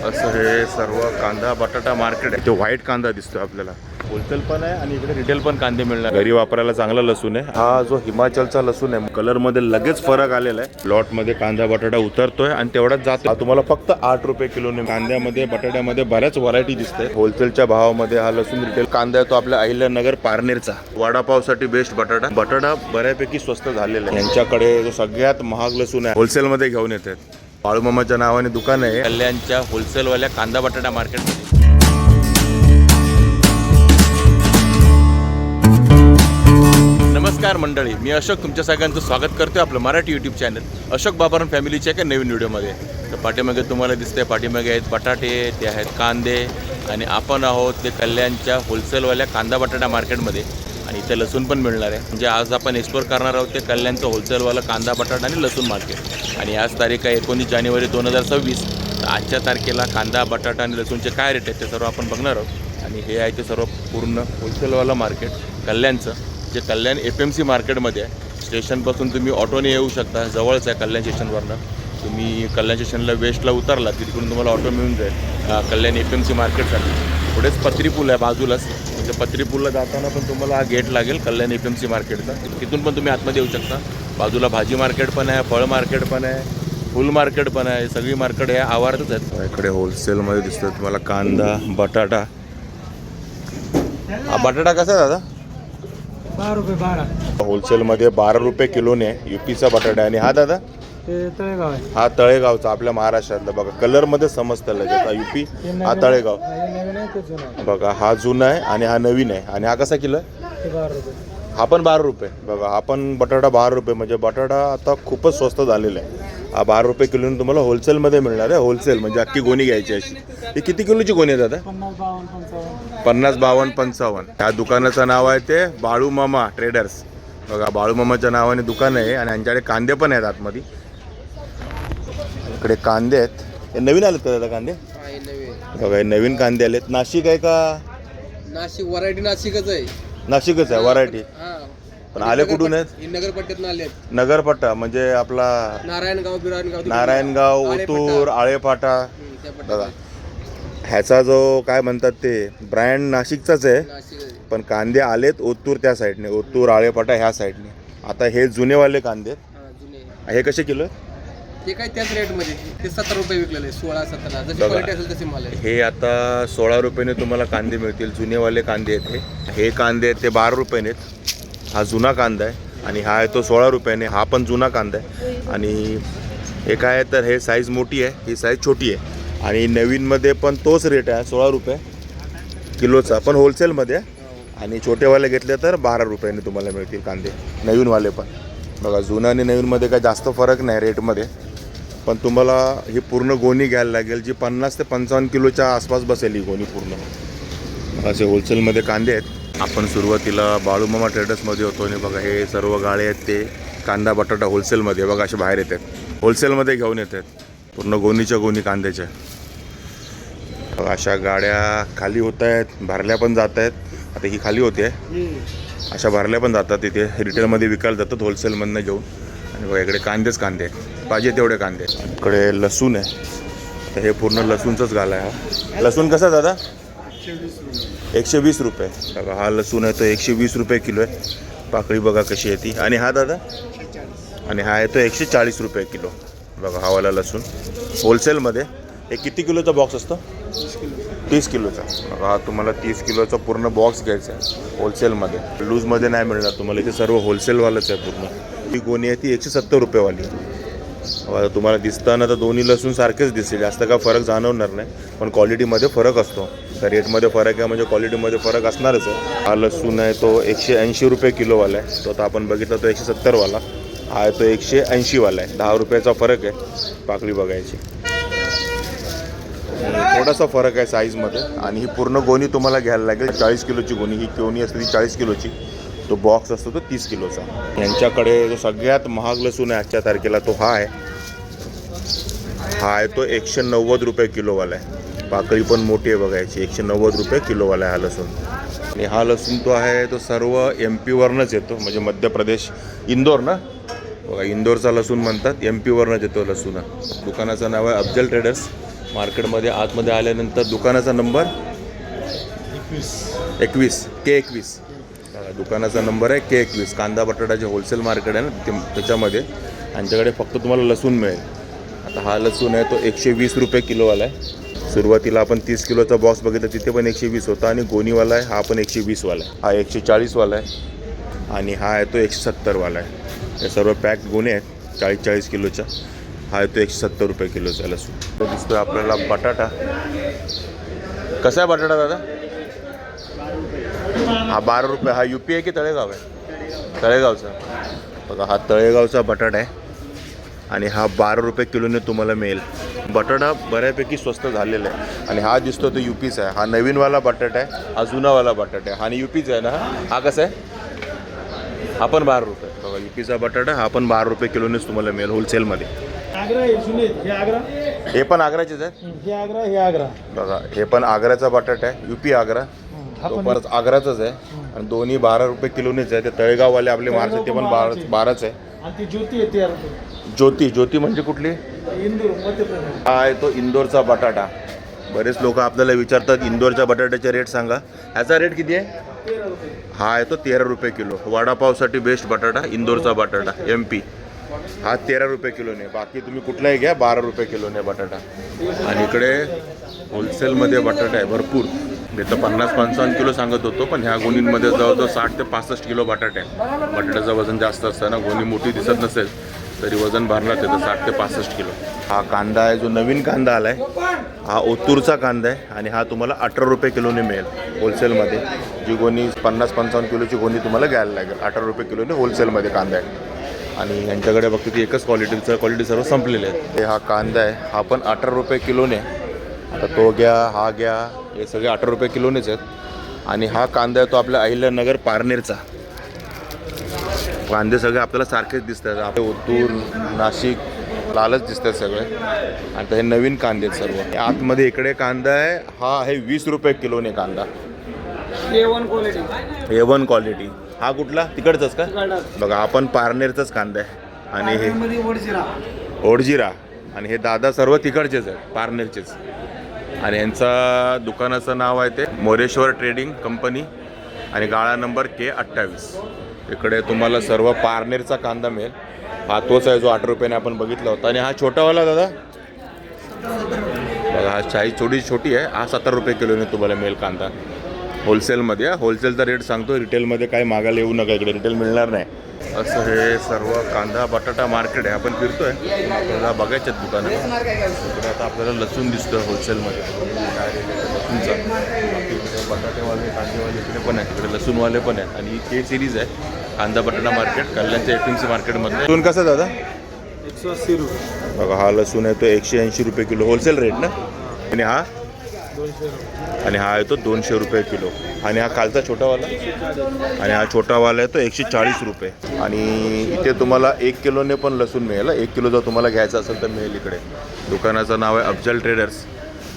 असं हे सर्व कांदा बटाटा मार्केट आहे. तो व्हाईट कांदा दिसतो आपल्याला. होलसेल पण आहे आणि इकडे रिटेल पण कांदे मिळणार. घरी वापरायला चांगला लसूण आहे. हा जो हिमाचलचा लसूण आहे, कलर मध्ये लगेच फरक आलेला आहे. प्लॉट मध्ये कांदा बटाटा उतरतोय आणि तेवढाच जातो. तुम्हाला फक्त 8 रुपये किलोने. कांद्यामध्ये बटाट्यामध्ये बऱ्याच व्हरायटी दिसते. होलसेलच्या भावामध्ये हा लसूण रिटेल कांदा आहे तो आपल्या अहिल्यानगर पारनेरचा. वडापावसाठी बेस्ट बटाटा. बटाटा बऱ्यापैकी स्वस्त झालेला आहे. यांच्याकडे जो सगळ्यात महाग लसूण आहे होलसेल मध्ये घेऊन येतात. बाळूमामाच्या नावाने दुकान आहे कल्याणच्या होलसेलवाल्या कांदा बटाटा मार्केटमध्ये. नमस्कार मंडळी, मी अशोक तुमच्या सगळ्यांचं स्वागत करतोय आपलं मराठी यूट्यूब चॅनल अशोक बाबाराव फॅमिलीच्या एका नवीन व्हिडिओमध्ये. तर पाठीमागे तुम्हाला दिसतंय, पाठीमागे आहेत बटाटे, ते आहेत कांदे आणि आपण आहोत ते कल्याणच्या होलसेलवाल्या कांदा बटाटा मार्केटमध्ये. आणि इथे लसूण पण मिळणार आहे. म्हणजे आज आपण एक्सप्लोर करणार आहोत ते कल्याणचं होलसेलवाला कांदा बटाटा आणि लसूण मार्केट. आणि आज तारीख आहे 19 जानेवारी 2026. तर आजच्या तारखेला कांदा बटाटा आणि लसूणचे काय रेट आहेत ते सर्व आपण बघणार आहोत. आणि हे आहे ते सर्व पूर्ण होलसेलवालं मार्केट कल्याणचं, जे कल्याण FMC मार्केटमध्ये आहे. स्टेशनपासून तुम्ही ऑटोने येऊ शकता, जवळच आहे कल्याण स्टेशनवरनं. तुम्ही कल्याण स्टेशनला वेस्टला उतरला की तिकडून तुम्हाला ऑटो मिळून जाईल कल्याण FMC मार्केटसाठी. पुढेच पत्री पूल आहे बाजूलाच. म्हणजे पत्री पूलला जाताना पण तुम्हाला हा गेट लागेल कल्याण FMC मार्केटचा. तिथून पण तुम्ही आतमध्ये येऊ शकता. बाजूला भाजी मार्केट पण आहे, फळ मार्केट पण आहे, फुल मार्केट पण आहे. सगळी मार्केट हे आवारातच आहेत. इकडे होलसेलमध्ये दिसतं तुम्हाला कांदा बटाटा. हा बटाटा कसा आहे दादा? 12 रुपये 12. होलसेलमध्ये 12 रुपये किलोने UPचा बटाटा. आणि हा दादा? तळेगाव आहे. हा तळेगावचा, आपल्या महाराष्ट्रातला. बघा कलरमध्ये समजतं लगेच. हा UP, हा तळेगाव. बघा हा जुना आहे आणि हा नवीन आहे. आणि हा कसा किलो आहे? 12 रुपये. हा पण 12 रुपये. बघा हा पण बटाटा 12 रुपये. म्हणजे बटाटा आता खूपच स्वस्त झालेला आहे. हा 12 रुपये किलोने तुम्हाला होलसेलमध्ये मिळणार आहे. होलसेल म्हणजे अख्खी गोणी घ्यायची अशी. ही किती किलोची गोणी आहे दादा? 50, 52, 55. ह्या दुकानाचं नाव आहे ते बाळूमामा ट्रेडर्स. बघा बाळूमामाच्या नावाने दुकान आहे. आणि यांच्याकडे कांदे पण आहेत आतमध्ये. इकडे कांदे आहेत. हे नवीन आलेत का दादा कांदे? बघा हे नवीन कांदे आलेत. नाशिक आहे का? नाशिक व्हरायटी नाशिकच आहे. नाशिकच आहे व्हरायटी. पण आले कुठून आहेत? नगरपट्ट्यातून आले. नगरपट्टा म्हणजे आपला नारायणगाव, ओतूर, आळेफाटा. बघा ह्याचा जो काय म्हणतात ते ब्रँड नाशिकचाच आहे. पण कांदे आलेत ओतूर त्या साईडने, ओतूर आळेफाटा ह्या साईडने. आता हे जुनेवाले कांदे. हे कसे किलो? ते काय त्याच रेट मध्ये ते 17 रुपये विकलेले. 16-17 जशी क्वालिटी असेल तसे माल आहे. हे आता 16 रुपयाने तुम्हाला कांदे मिळतील. जुनेवाले कांदे आहेत हे कांदे आहेत ते 12 रुपयाने आहेत. हा जुना कांदा आहे आणि हा आहे तो 16 रुपयाने. हा पण जुना कांदा आहे. आणि हे काय आहे तर हे साईज मोठी आहे, ही साईज छोटी आहे. आणि नवीनमध्ये पण तोच रेट आहे 16 रुपये किलोचा, पण होलसेलमध्ये. आणि छोटेवाले घेतले तर 12 रुपयाने तुम्हाला मिळतील कांदे, नवीनवाले पण. बघा जुना आणि नवीनमध्ये काय जास्त फरक नाही रेटमध्ये. पण तुम्हाला ही पूर्ण गोणी घ्यायला लागेल, जी 50 ते 55 किलोच्या आसपास बसेल ही गोणी पूर्ण. असे होलसेलमध्ये कांदे आहेत. आपण सुरुवातीला बाळूमामा ट्रेडर्समध्ये होतो आणि बघा हे सर्व गाळे आहेत ते कांदा बटाटा होलसेलमध्ये. बघा असे बाहेर येतात, होलसेलमध्ये घेऊन येतात पूर्ण गोणीच्या गोणी कांद्याच्या. अशा गाड्या खाली होत आहेत, भरल्या पण जात आहेत. आता ही खाली होते, अशा भरल्या पण जातात तिथे रिटेलमध्ये विकायला जातात होलसेलमधनं घेऊन. आणि बघा इकडे कांदेच कांदे पाहिजे तेवढे कांदे. इकडे लसूण आहे. तर हे पूर्ण लसूणचंच गाला आहे. हा लसूण कसा दादा? 120 रुपये. बघा हा लसूण आहे तो 120 रुपये किलो आहे. पाकळी बघा कशी आहे ती. आणि हा दादा? आणि हा आहे तो 140 रुपये किलो. बघा हा वाला लसूण होलसेलमध्ये. हे किती किलोचा बॉक्स असतो? 30 किलोचा. बघा हा तुम्हाला 30 किलोचा पूर्ण बॉक्स घ्यायचा आहे होलसेलमध्ये. लूजमध्ये नाही मिळणार तुम्हाला, इथे सर्व होलसेलवालंच आहे पूर्ण. ही गोणी आहे ती 170 रुपयेवाली. आता तुम्हाला दिसताना तर दोन्ही लसूण सारखेच दिसतील, जास्त काय फरक जाणवणार नाही. पण क्वालिटीमध्ये फरक असतो. तर रेटमध्ये फरक आहे म्हणजे क्वालिटीमध्ये फरक असणारच आहे. हा लसूण आहे तो 180 रुपये किलोवाला आहे. तो आता आपण बघितला तो 170वाला. हा आहे तो 180वाला आहे. 10 रुपयाचा फरक आहे पाकळी बघायची. थोडासा फरक आहे साईजमध्ये. आणि ही पूर्ण गोणी तुम्हाला घ्यायला लागेल 40 किलोची गोणी. ही गोणी असते ती 40 किलोची. तो बॉक्स असतो तो 30 किलोचा. यांच्याकडे जो सगळ्यात महाग लसूण आहे आजच्या तारखेला तो हा आहे. हा आहे तो 190 रुपये किलोवाला आहे. पाकळी पण मोठी आहे बघायची. 190 रुपये किलोवाला आहे हा लसूण. आणि हा लसूण तो आहे तो सर्व MP वरनंच येतो, म्हणजे मध्य प्रदेश, इंदोर ना. बघा इंदोरचा लसूण म्हणतात, MP वरनंच येतो लसूण. दुकानाचं नाव आहे अफजल ट्रेडर्स. मार्केटमध्ये आतमध्ये आल्यानंतर दुकानाचा नंबर 21 K21. दुकानाचा नंबर आहे K21. कांदा बटाटाचे होलसेल मार्केट आहे ना त्याच्यामध्ये. यांच्याकडे फक्त तुम्हाला लसूण मिळेल. आता हा लसूण आहे तो 120 रुपये किलोवाला आहे. सुरुवातीला आपण 30 किलोचा बॉक्स बघितला तिथे पण 120 होता आणि गोणीवाला आहे हा पण 120वाला आहे. हा 140वाला आहे आणि हा आहे तो 170वाला आहे. हे सर्व पॅक गोणे आहेत 40-40 किलोच्या. हा आहे तो 170 रुपये किलोचा लसूण. तो दिसतोय आपल्याला बटाटा. कसा आहे बटाटा दादा? हा 12 रुपये. हा UP आहे की तळेगाव आहे? तळेगावचा. बघा हा तळेगावचा बटाटा आहे आणि हा 12 रुपये किलोने तुम्हाला मिळेल. बटाटा बऱ्यापैकी स्वस्त झालेला आहे आणि हा दिसतो तो UPचा आहे. हा नवीनवाला बटाटा आहे, हा जुनावाला बटाटा आहे. आणि UPचा आहे ना हा कसा आहे? हा पण 12 रुपये. बघा UPचा बटाटा हा पण 12 रुपये किलोनेच तुम्हाला मिळेल होलसेलमध्ये. हे पण आग्राचेच आहेत. बघा हे पण आग्र्याचा बटाटा आहे, UP आग्रा. तो परत आग्राचाच आहे आणि दोन्ही 12 रुपये किलोनेच आहे. ते तळेगाववाले आपले मार्केट ते पण 12च आहे. आणि ती ज्योती येते यार. ज्योती म्हणजे कुठली? इंदूर मध्य प्रदेश. हा आहे तो इंदोरचा बटाटा. बरेच लोक आपल्याला विचारतात इंदोरच्या बटाट्याचे रेट सांगा. ह्याचा रेट किती आहे? 13 रुपये. हा आहे तो 13 रुपये किलो. वडापावसाठी बेस्ट बटाटा इंदोरचा बटाटा MP. हा 13 रुपये किलोने. बाकी तुम्ही कुठलाही घ्या 12 रुपये किलोने बटाटा. आणि इकडे होलसेलमध्ये बटाटा आहे भरपूर. मी तर 50-55 किलो सांगत होतो पण ह्या गोणींमध्ये जवळजवळ 60 ते 65 किलो बटाटे आहे. बटाट्याचं वजन जास्त असतं ना, गोणी मोठी दिसत नसेल तरी वजन भरणार ते तर 60 ते 65 किलो. हा कांदा आहे जो नवीन कांदा आला आहे. हा ओतूरचा कांदा आहे आणि हा तुम्हाला 18 रुपये किलोने मिळेल होलसेलमध्ये. जी गोणी 50-55 किलोची गोणी तुम्हाला घ्यायला लागेल. 18 रुपये किलोने होलसेलमध्ये कांदा आहे. आणि यांच्याकडे बघतो की एकच क्वालिटी सर्व संपलेले आहेत. ते हा कांदा आहे हा पण 18 रुपये किलोने. आता तो घ्या, हा घ्या, हे सगळे 18 रुपये किलोनेच आहेत. आणि हा कांदा आहे तो आपल्या अहिल्यानगर पारनेरचा. कांदे सगळे आपल्याला सारखेच दिसतात. आपले ओतूर, नाशिक लालच दिसतात सगळे. आता हे नवीन कांदे आहेत सर्व. आतमध्ये इकडे कांदा आहे हा आहे 20 रुपये किलोने कांदा. A1 quality. हा कुठला? तिकडचाच का? बघा आपण पारनेरचाच कांदा आहे. आणि हे ओडजिरा. आणि हे दादा सर्व तिकडचेच आहेत, पारनेरचेच. आणि यांचा दुकानाचं नाव आहे ते मोरेश्वर ट्रेडिंग कंपनी आणि गाळा नंबर K28. इकडे तुम्हाला सर्व पारनेरचा कांदा मिळेल. हा तोच आहे जो 8 रुपयाने आपण बघितला होता. आणि हा छोटावाला दादा बघा हा छोटी आहे. हा 70 रुपये किलोने तुम्हाला मिळेल कांदा होलसेलमध्ये. होलसेलचा रेट सांगतो, रिटेलमध्ये काय मागायला येऊ नका, इकडे रिटेल मिळणार नाही. असं हे सर्व कांदा बटाटा मार्केट आहे. आपण फिरतोय आपल्याला बघायचे आहेत दुकानं. इकडे आता आपल्याला लसूण दिसतोय होलसेलमध्ये. लसूणचा इकडे बटाटेवाले कांदेवाले इकडे पण आहेत, इकडे लसूणवाले पण आहेत. आणि K सिरीज आहे कांदा बटाटा मार्केट कल्याणच्या APMC मार्केटमध्ये. लसूण कसं दादा? 180 रुपये. बघा हा लसूण आहे तो 180 रुपये किलो होलसेल रेट ना. आणि हा 200 रुपये. आणि हा आहे तो 200 रुपये किलो. आणि हा खालचा छोटावाला आणि हा छोटावाला आहे तो 140 रुपये. आणि इथे तुम्हाला 1 किलोने पण लसूण मिळेल. 1 किलो जर तुम्हाला घ्यायचा असेल तर मिळेल. इकडे दुकानाचं नाव आहे अफजल ट्रेडर्स.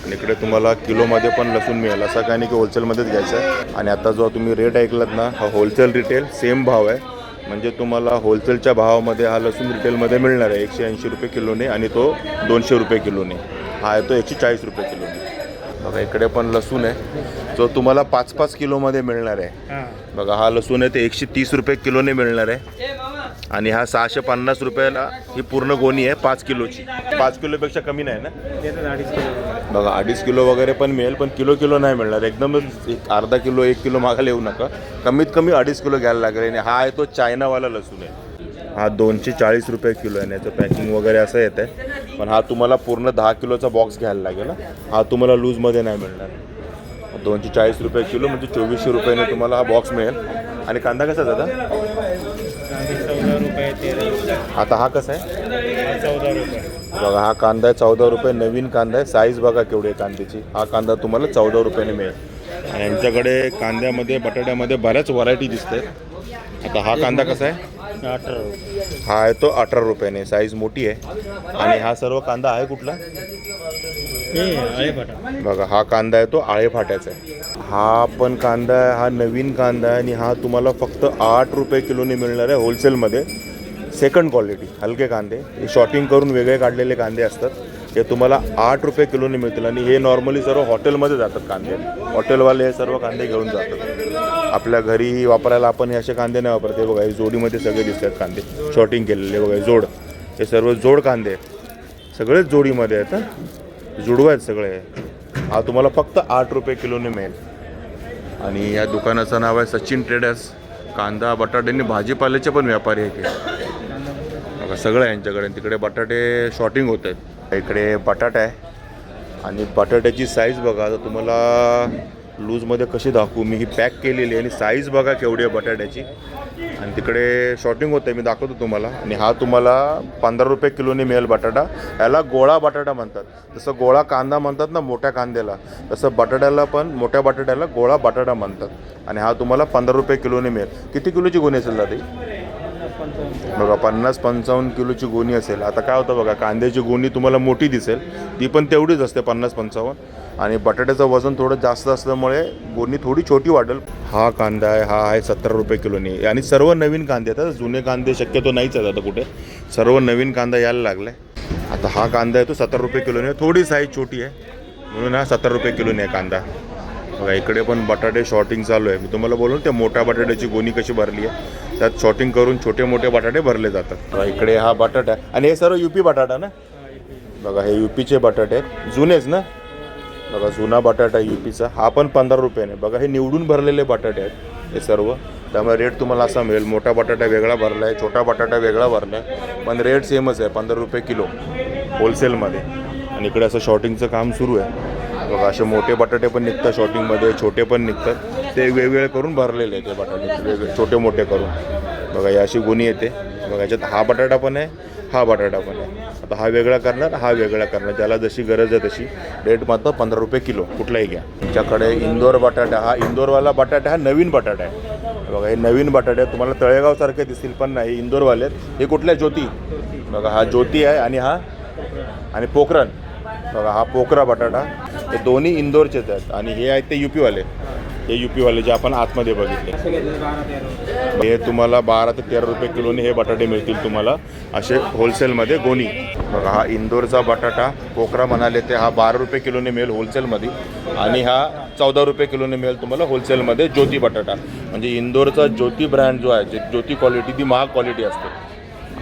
आणि इकडे तुम्हाला किलोमध्ये पण लसूण मिळेल. असं काही नाही की होलसेलमध्येच घ्यायचं आहे. आणि आता जो तुम्ही रेट ऐकलात ना हा होलसेल रिटेल सेम भाव आहे. म्हणजे तुम्हाला होलसेलच्या भावामध्ये हा लसूण रिटेलमध्ये मिळणार आहे 180 रुपये किलोने आणि तो 200 रुपये किलोने. हा आहे तो 140 रुपये किलोने. बघा इकडे पण लसूण आहे जो तुम्हाला 5-5 किलोमध्ये मिळणार आहे. बघा हा लसूण आहे ते 130 रुपये किलोने मिळणार आहे. आणि हा 650 रुपयाला ही पूर्ण गोणी आहे 5 किलोची. 5 किलोपेक्षा कमी नाही ना. बघा 2.5 किलो वगैरे पण मिळेल पण किलो नाही मिळणार. एकदमच अर्धा किलो 1 किलो मागायला येऊ नका. कमीत कमी 2.5 किलो घ्यायला लागेल. आणि हा आहे तो चायनावाला लसूण आहे. हा 240 रुपये किलो आहे. याचं पॅकिंग वगैरे असं येतं आहे. पण हा तुम्हाला पूर्ण 10 किलोचा बॉक्स घ्यायला लागेल. हा तुम्हाला लूजमध्ये नाही मिळणार. 240 रुपये किलो म्हणजे 2400 रुपयाने तुम्हाला हा बॉक्स मिळेल. आणि कांदा कसा दादा? 14 रुपये 13 रुपये. आता हा कसा आहे? 14 रुपये. बघा हा कांदा आहे 14 रुपये. नवीन कांदा आहे. साईज बघा केवढी आहे कांद्याची. हा कांदा तुम्हाला 14 रुपयाने मिळेल. आणि यांच्याकडे कांद्यामध्ये बटाट्यामध्ये बऱ्याच व्हरायटी दिसते. आता हा कांदा कसा आहे? 18 रुपये. हा आहे तो 18 रुपयाने. साईज मोठी आहे. आणि हा सर्व कांदा आहे कुठला? बघा हा कांदा आहे तो आळे फाट्याचा आहे. हा पण कांदा आहे हा नवीन कांदा आहे. आणि हा तुम्हाला फक्त 8 रुपये किलोने मिळणार आहे होलसेलमध्ये. सेकंड क्वालिटी हलके कांदे. हे शॉर्टिंग करून वेगळे काढलेले कांदे असतात. हे तुम्हाला 8 रुपये किलोने मिळतील. आणि हे नॉर्मली सर्व हॉटेलमध्ये जातात कांदे. हॉटेलवाले हे सर्व कांदे घेऊन जातात. आपल्या घरी वापरायला आपण हे असे कांदे नाही वापरत. हे बघा, हे जोडीमध्ये सगळे दिसतात कांदे शॉर्टिंग केलेले. बघा जोड, हे सर्व जोड कांदे आहेत, सगळेच जोडीमध्ये आहेत. जुडवा आहेत सगळे. हा तुम्हाला फक्त 8 रुपये किलोने मिळेल. आणि या दुकानाचं नाव आहे सचिन ट्रेडर्स. कांदा, बटाटे आणि भाजीपाल्याचे पण व्यापारी आहेत हे. बघा सगळं आहे यांच्याकडे. तिकडे बटाटे शॉर्टिंग होत आहेत. इकडे बटाटा आहे आणि बटाट्याची साईज बघा. आता तुम्हाला लूजमध्ये कशी दाखवू मी, ही पॅक केलेली आहे आणि साईज बघा केवढी आहे बटाट्याची. आणि तिकडे शॉर्टिंग होतं आहे, मी दाखवतो तुम्हाला. आणि हा तुम्हाला 15 रुपये किलोने मिळेल बटाटा. याला गोळा बटाटा म्हणतात. जसं गोळा कांदा म्हणतात ना मोठ्या कांद्याला, तसं बटाट्याला पण, मोठ्या बटाट्याला गोळा बटाटा म्हणतात. आणि हा तुम्हाला 15 रुपये किलोने मिळेल. किती किलोची गोणी असेल दादा? बघा 50-55 किलोची गोणी असेल. आता काय होतं बघा, कांद्याची गोणी तुम्हाला मोठी दिसेल, ती पण तेवढीच असते 50-55. आणि बटाट्याचं वजन थोडं जास्त असल्यामुळे गोणी थोडी छोटी वाटेल. हा कांदा आहे, हा आहे 70 रुपये किलोनी. आणि सर्व नवीन कांदे आहेत. जुने कांदे शक्यतो नाहीच आहेत आता कुठे, सर्व नवीन कांदा यायला लागला आहे. आता हा कांदा आहे तो 70 रुपये किलोने. थोडी साईज छोटी आहे म्हणून हा 70 रुपये किलोने आहे कांदा. बघा इकडे पण बटाटे शॉर्टिंग चालू आहे. मी तुम्हाला बोलून त्या मोठ्या बटाट्याची गोणी कशी भरली आहे, त्यात शॉर्टिंग करून छोटे मोठे बटाटे भरले जातात. बघा इकडे हा बटाटा आहे. आणि हे सर्व UP बटाटा ना. बघा हे UPचे बटाटे आहेत, जुनेच ना. बघा जुना बटाटा UPचा. हा पण 15 रुपयाने. बघा हे निवडून भरलेले बटाटे आहेत हे सर्व. त्यामुळे रेट तुम्हाला असा मिळेल. मोठा बटाटा वेगळा भरला आहे, छोटा बटाटा वेगळा भरला आहे, पण रेट सेमच आहे 15 रुपये किलो होलसेलमध्ये. आणि इकडे असं शॉर्टिंगचं काम सुरू आहे. बघा असे मोठे बटाटे पण निघतात शॉर्टिंगमध्ये, छोटे पण निघतात. ते वेगवेगळे करून भरलेले आहे ते बटाटे, वेगळे छोटे मोठे करून. बघा ही अशी गोणी येते. बघा याच्यात हा बटाटा पण आहे, हा बटाटा पण आहे. आता हा वेगळा करणार, हा वेगळा करणार, ज्याला जशी गरज आहे तशी. रेट मात्र 15 रुपये किलो कुठलाही घ्या. तुमच्याकडे इंदोर बटाटा, हा इंदोरवाला बटाटा, हा नवीन बटाटा आहे. बघा हे नवीन बटाटे तुम्हाला तळेगावसारखे दिसतील पण नाही, इंदोरवाले आहेत. हे कुठल्या ज्योती. बघा हा ज्योती आहे आणि हा आणि पोखरण. बघा हा पोखरा बटाटा. हे दोन्ही इंदोरचेच आहेत. आणि हे आहेत ते UPवाले. हे UPवाले जे आपण आतमध्ये बघितले. हे तुम्हाला 12 ते 13 रुपये किलोने हे बटाटे मिळतील तुम्हाला असे होलसेलमध्ये गोणी. बघा हा इंदोरचा बटाटा पोखरा म्हणाले ते हा 12 रुपये किलोने मिळेल होलसेलमध्ये. आणि हा 14 रुपये किलोने मिळेल तुम्हाला होलसेलमध्ये ज्योती बटाटा. म्हणजे इंदोरचा ज्योती ब्रँड जो आहे, ज्योती क्वालिटी, ती महाग क्वालिटी असते.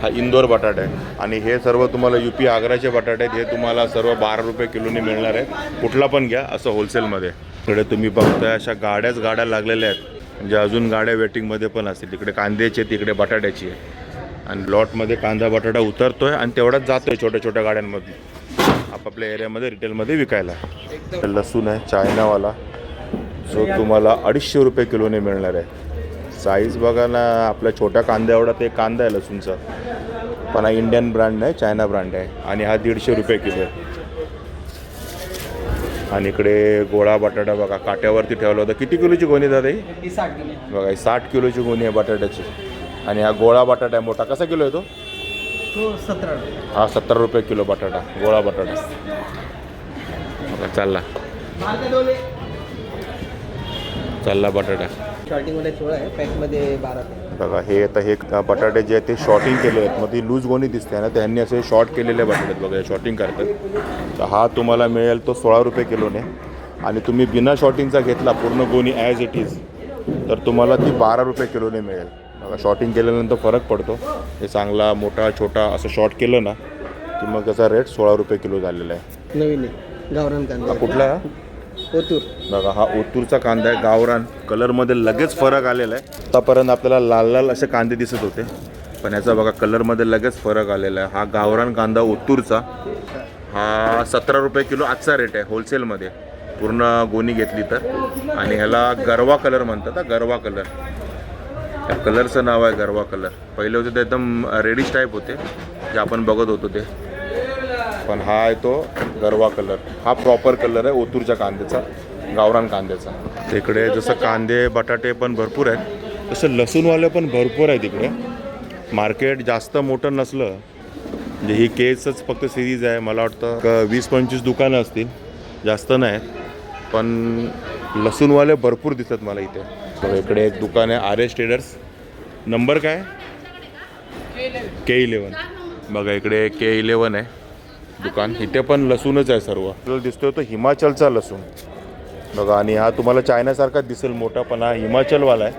हा इंदोर बटाटा आहे. आणि हे सर्व तुम्हाला UP आग्राचे बटाटे आहेत. हे तुम्हाला सर्व 12 रुपये किलोने मिळणार आहेत. कुठला पण घ्या असं होलसेलमध्ये. इकडे तुम्ही बघताय अशा गाड्या लागलेल्या आहेत. म्हणजे अजून गाड्या वेटिंगमध्ये पण असतील. तिकडे कांद्याची, तिकडे बटाट्याची आहे. आणि लॉटमध्ये कांदा बटाटा उतरतोय आणि तेवढाच जातोय छोट्या छोट्या गाड्यांमध्ये आपापल्या एरियामध्ये रिटेलमध्ये विकायला. लसूण आहे चायनावाला, जो तुम्हाला 250 रुपये किलोने मिळणार आहे. साईज बघा ना, आपल्या छोट्या कांद्या एवढा ते कांदा आहे लसूणचा. पण हा इंडियन ब्रँड नाही, चायना ब्रँड आहे. आणि हा 150 रुपये किलो आहे. आणि इकडे गोळा बटाटा बघा काट्यावरती ठेवला होता. किती किलोची गोणी दादा ही? 60 किलो. बघा 60 किलोची गोणी आहे बटाट्याची. आणि हा गोळा बटाटा आहे मोठा. कसा किलो आहे तो? 17. हा 70 रुपये किलो बटाटा, गोळा बटाटा. बघा चालला बटाटा. शॉर्टिंगमध्ये 16 आहे, पॅकमध्ये 12. बघा हे आता हे बटाटे जे आहेत ते शॉर्टिंग केले आहेत. मग ती लूज गोणी दिसते ना, त्यांनी असे शॉर्ट केलेले बटाटे आहेत. बघा शॉर्टिंग करतात. तर हा तुम्हाला मिळेल तो 16 रुपये किलोने. आणि तुम्ही बिना शॉर्टिंगचा घेतला पूर्ण गोणी ॲज इट इज तर तुम्हाला ती 12 रुपये किलोने मिळेल. बघा शॉर्टिंग केल्यानंतर फरक पडतो. हे चांगला मोठा छोटा असं शॉर्ट केलं ना की मग त्याचा रेट 16 रुपये किलो झालेला आहे. नवीन आहे, गावरान कांदा. कुठला? ओतूर. बघा हा ओतूरचा कांदा आहे, गावरान. कलरमध्ये लगेच फरक आलेला आहे. आतापर्यंत आपल्याला लाल लाल असे कांदे दिसत होते, पण ह्याचा बघा कलरमध्ये लगेच फरक आलेला आहे. हा गावरान कांदा ओतूरचा. हा 17 रुपये किलो आजचा रेट आहे होलसेलमध्ये पूर्ण गोणी घेतली तर. आणि ह्याला गरवा कलर म्हणतात. हा गरवा कलर, त्या कलरचं नाव आहे गरवा कलर. पहिले होते ते एकदम रेडिश टाईप होते जे आपण बघत होतो ते, पण हा आहे तो गरवा कलर. हा प्रॉपर कलर आहे ओतूरच्या कांद्याचा, गावरान कांद्याचा. तिकडे जसं कांदे बटाटे पण भरपूर आहेत तसं लसूणवाले पण भरपूर आहेत इकडे. मार्केट जास्त मोठं नसलं, म्हणजे ही केसच फक्त सिरीज आहे. मला वाटतं 20-25 दुकानं असतील, जास्त नाहीत. पण लसूणवाले भरपूर दिसतात मला इथे. तर इकडे एक दुकान आहे RS ट्रेडर्स. नंबर काय? K11. बघा इकडे K11 आहे. दुकान. इथे पण लसूणच आहे सर्व. आपल्याला दिसतोय तो हिमाचलचा लसूण बघा. आणि हा तुम्हाला चायनासारखाच दिसेल मोठा, पण हा हिमाचलवाला आहे.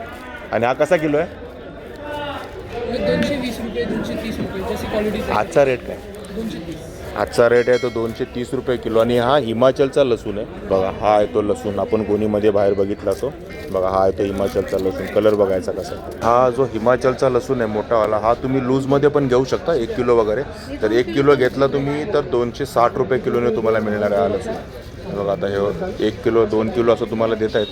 आणि हा कसा किलो आहे? 220 रुपये 230 रुपये जशी क्वालिटी. आजचा रेट काय? 230. आजचा रेट आहे तो 230 रुपये किलो. आणि हा हिमाचलचा लसूण आहे बघा. हा आहे तो लसूण आपण गोणीमध्ये बाहेर बघितला असो बघा. हा आहे तो हिमाचलचा लसूण. कलर बघायचा कसा. हा जो हिमाचलचा लसूण आहे मोठावाला, हा तुम्ही लूजमध्ये पण घेऊ शकता 1 किलो वगैरे. तर 1 किलो घेतला तुम्ही तर 260 रुपये किलोने तुम्हाला मिळणार आहे हा लसूण बघा. आता हे 1 किलो 2 किलो असं तुम्हाला देत आहेत.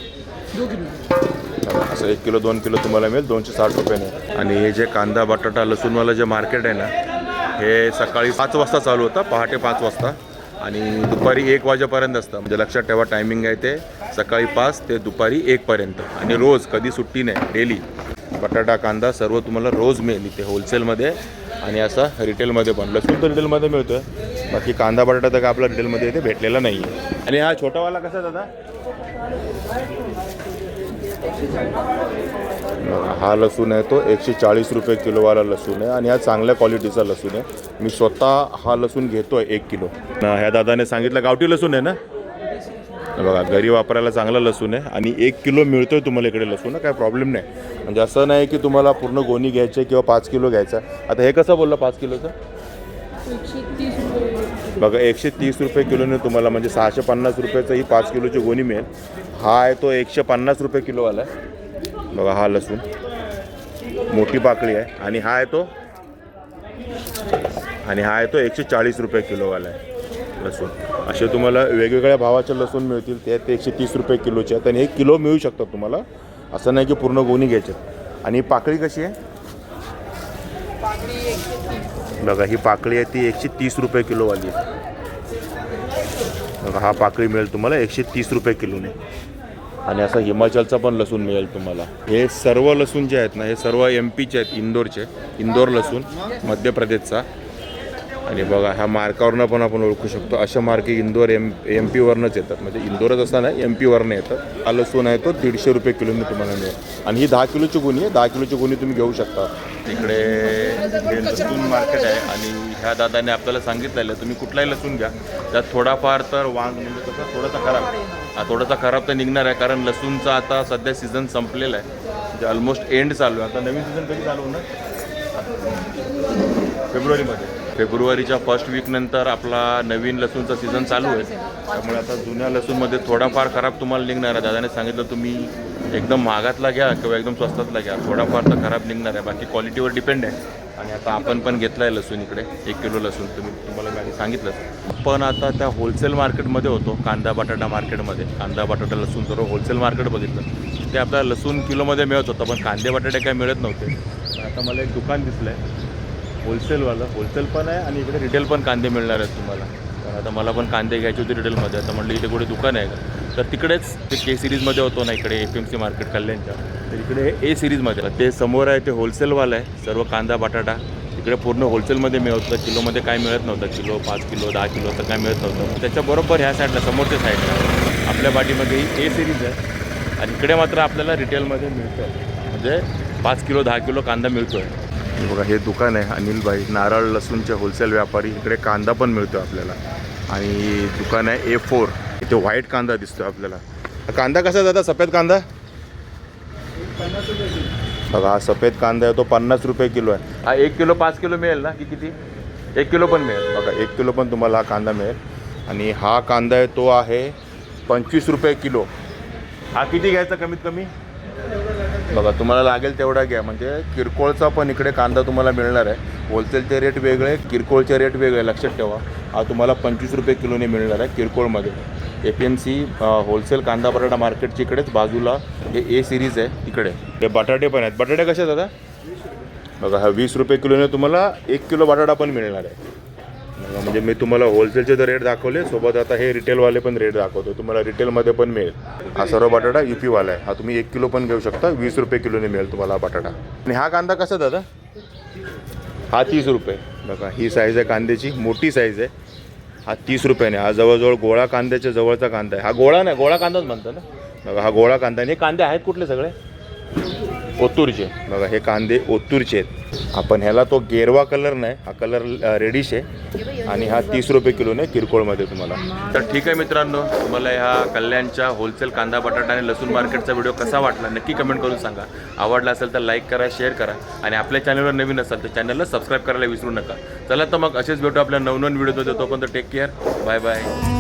2 किलो असं 1 किलो 2 किलो तुम्हाला मिळेल 260 रुपयाने. आणि हे जे कांदा बटाटा लसूणवालं जे मार्केट आहे ना, हे सकाळी 5 वाजता चालू होतं, पहाटे 5 वाजता. आणि दुपारी 1 वाजेपर्यंत असतं. म्हणजे लक्षात ठेवा टायमिंग आहे ते सकाळी 5 ते दुपारी 1 पर्यंत. आणि रोज कधी सुट्टी नाही, डेली बटाटा कांदा सर्व तुम्हाला रोज मिळेल इथे होलसेलमध्ये. आणि असा रिटेलमध्ये पण. लसूण तर रिटेलमध्ये मिळतो आहे, बाकी कांदा बटाटा तर का आपला रिटेलमध्ये इथे भेटलेला नाही आहे. आणि हा छोटावाला कसा दादा? हा लसूण आहे तो 140 रुपये किलोवाला लसूण आहे. आणि हा चांगल्या क्वालिटीचा लसूण आहे. मी स्वतः हा लसूण घेतो आहे 1 किलो. ह्या दादाने सांगितलं गावठी लसूण आहे ना बघा. घरी वापरायला चांगला लसूण आहे. आणि 1 किलो मिळतो आहे तुम्हाला इकडे लसूण, काय प्रॉब्लेम नाही. म्हणजे असं नाही की तुम्हाला पूर्ण गोणी घ्यायची किंवा 5 किलो घ्यायचा. आता हे कसं बोललं 5 किलोचं? 130 रुपये बघा. 130 रुपये किलोने तुम्हाला म्हणजे 650 रुपयाचं ही 5 किलोची गोणी मिळेल. हा आहे तो 150 रुपये किलोवाला आहे बघा. हा लसूण मोठी पाकळी आहे. आणि हा आहे तो 140 रुपये किलोवाला आहे लसूण. असे तुम्हाला वेगवेगळ्या भावाचे लसूण मिळतील. ते 130 रुपये किलोचे आहेत. आणि 1 किलो मिळू शकतात तुम्हाला, असं नाही की पूर्ण गोणी घ्यायचे. आणि पाकळी कशी आहे बघा. ही पाकळी आहे ती 130 रुपये किलोवाली आहे बघा. हा पाकळी मिळेल तुम्हाला 130 रुपये किलोने. आणि असं हिमाचलचा पण लसूण मिळेल तुम्हाला. हे सर्व लसूण जे आहेत ना, हे सर्व MP चे आहेत, इंदोरचे. इंदोर लसूण मध्य प्रदेशचा. आणि बघा ह्या मार्कावरनं पण आपण ओळखू शकतो. अशा मार्के इंदोर MP वरनंच येतात. म्हणजे इंदोरच असं नाही, MP वरनं येतात. हा लसूण आहे तो 150 रुपये किलोने तुम्हाला मिळेल. आणि ही 10 किलोची गोणी आहे. 10 किलोची गोणी तुम्ही घेऊ शकता. इकडे हे लसूण मार्केट आहे. आणि ह्या दादाने आपल्याला सांगितलेलं तुम्ही कुठलाही लसूण घ्या, त्यात थोडाफार तर वांग म्हणजे कसं थोडासा खराब तर निघणार आहे. कारण लसूणचा आता सध्या सीझन संपलेला आहे, म्हणजे ऑलमोस्ट एंड चालू आहे. आता नवीन सीझन कधी चालू होणार? फेब्रुवारीमध्ये. फेब्रुवारीच्या फर्स्ट वीकनंतर आपला नवीन लसूणचा सीझन चालू आहे. त्यामुळे आता जुन्या लसूणमध्ये थोडाफार खराब तुम्हाला निघणार आहे. दादाने सांगितलं तुम्ही एकदम महागातला घ्या किंवा एकदम स्वस्तातला घ्या, थोडाफार तर खराब निघणार आहे. बाकी क्वालिटीवर डिपेंड आहे. आणि आता आपण पण घेतला आहे लसूण इकडे 1 किलो लसूण. तुम्हाला मी सांगितलं. पण आता त्या होलसेल मार्केटमध्ये होतो, कांदा बटाटा मार्केटमध्ये. कांदा बटाटा लसूण सर्व होलसेल मार्केट बघितलं ते आपल्याला लसूण किलोमध्ये मिळत होतं, पण कांदे बटाटे काय मिळत नव्हते. आता मला एक दुकान दिसलं आहे होलसेलवालं. होलसेल पण आहे आणि इकडे रिटेल पण कांदे मिळणार आहेत तुम्हाला. तर आता मला पण कांदे घ्यायचे होते रिटेलमध्ये. आता म्हटलं इथे कुठे दुकान आहे का, तर तिकडेच ते K सिरीजमध्ये होतो ना इकडे FMC मार्केट कल्याणच्या, तर इकडे A सिरीजमध्ये. ते समोर आहे ते होलसेलवालं आहे सर्व कांदा बटाटा. इकडे पूर्ण होलसेलमध्ये मिळत होतं, किलोमध्ये काय मिळत नव्हतं. किलो 5 किलो 10 किलो तर काय मिळत नव्हतं. त्याच्याबरोबर ह्या साईडला समोरच्या साईडला आपल्या पाठीमध्ये ही A सिरीज आहे. आणि इकडे मात्र आपल्याला रिटेलमध्ये मिळतं आहे, म्हणजे 5 किलो 10 किलो कांदा मिळतो आहे. बघा हे दुकान आहे अनिलभाई नारळ लसूणचे होलसेल व्यापारी. इकडे कांदा पण मिळतो आपल्याला. आणि दुकान आहे A4. इथे व्हाईट कांदा दिसतो आपल्याला. कांदा कसा दादा? सफेद कांदा बघा. हा सफेद कांदा आहे तो 50 रुपये किलो आहे. हा 1 किलो 5 किलो मिळेल ना की किती? 1 किलो पण मिळेल बघा. 1 किलो पण तुम्हाला हा कांदा मिळेल. आणि हा कांदा आहे तो आहे 25 रुपये किलो. हा किती घ्यायचा कमीत कमी बघा. तुम्हाला लागेल तेवढा घ्या. म्हणजे किरकोळचा पण इकडे कांदा तुम्हाला मिळणार आहे. होलसेलचे रेट वेगळे, किरकोळचे रेट वेगळे. लक्षात ठेवा. हा तुम्हाला 25 रुपये किलोने मिळणार आहे किरकोळमध्ये. FMC होलसेल कांदा बटाटा मार्केटच्या इकडेच बाजूला हे A सिरीज आहे तिकडे. हे बटाटे पण आहेत. बटाटे कसे आहेत दादा? बघा हा 20 रुपये किलोने तुम्हाला 1 किलो बटाटा पण मिळणार आहे. म्हणजे मी तुम्हाला होलसेलचे तर रेट दाखवले, सोबत आता हे रिटेलवाले पण रेट दाखवतो. तुम्हाला रिटेलमध्ये पण मिळेल. हा सर्व बटाटा UP वाला आहे. हा तुम्ही 1 किलो पण घेऊ शकता. 20 रुपये किलोने मिळेल तुम्हाला हा बटाटा. आणि हा कांदा कसा दादा? हा 30 रुपये. बघा ही साईज आहे कांद्याची, मोठी साईज आहे. हा 30 रुपयाने. हा जवळजवळ गोळा कांद्याच्या जवळचा कांदा आहे. हा गोळा नाही, गोळा कांदाच म्हणतो ना बघा. हा गोळा कांदा. आणि हे कांदे आहेत कुठले? सगळे ओतूरचे. बघा हे कांदे ओतूरचे आहेत. आपण ह्याला तो गेरवा कलर नाही, हा कलर रेडिश आहे. आणि हा 30 रुपये किलोने किरकोळमध्ये तुम्हाला. तर ठीक आहे मित्रांनो, तुम्हाला ह्या कल्याणच्या होलसेल कांदा बटाटा आणि लसूण मार्केटचा व्हिडिओ कसा वाटला नक्की कमेंट करून सांगा. आवडला असेल तर लाईक करा, शेअर करा आणि आपल्या चॅनलवर नवीन असाल तर चॅनलला सबस्क्राईब करायला विसरू नका. चला तर मग असेच भेटू आपल्या नवनवीन व्हिडिओ. तोपर्यंत टेक केअर, बाय बाय.